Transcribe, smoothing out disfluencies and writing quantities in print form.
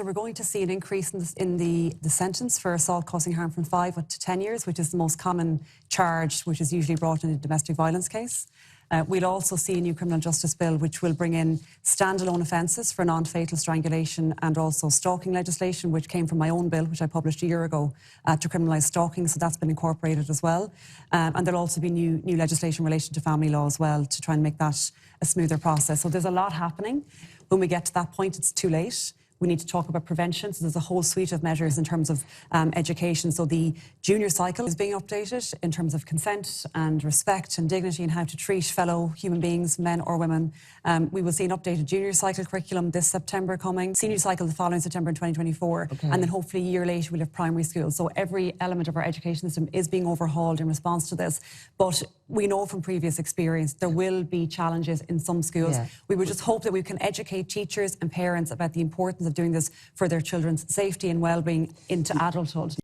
we're going to see an increase in the sentence for assault causing harm from 5 up to 10 years, which is the most common charge, which is usually brought in a domestic violence case. We'll also see a new criminal justice bill which will bring in standalone offences for non-fatal strangulation and also stalking legislation, which came from my own bill, which I published a year ago, to criminalise stalking, so that's been incorporated as well. And there'll also be new legislation in relation to family law as well to try and make that a smoother process. So there's a lot happening. When we get to that point, it's too late. We need to talk about prevention. So there's a whole suite of measures in terms of education. So the junior cycle is being updated in terms of consent and respect and dignity and how to treat fellow human beings, men or women. We will see an updated junior cycle curriculum this September coming, senior cycle the following September in 2024, and then hopefully a year later we'll have primary school. So every element of our education system is being overhauled in response to this. But we know from previous experience there will be challenges in some schools. Yeah. We would just hope that we can educate teachers and parents about the importance of doing this for their children's safety and well-being into adulthood.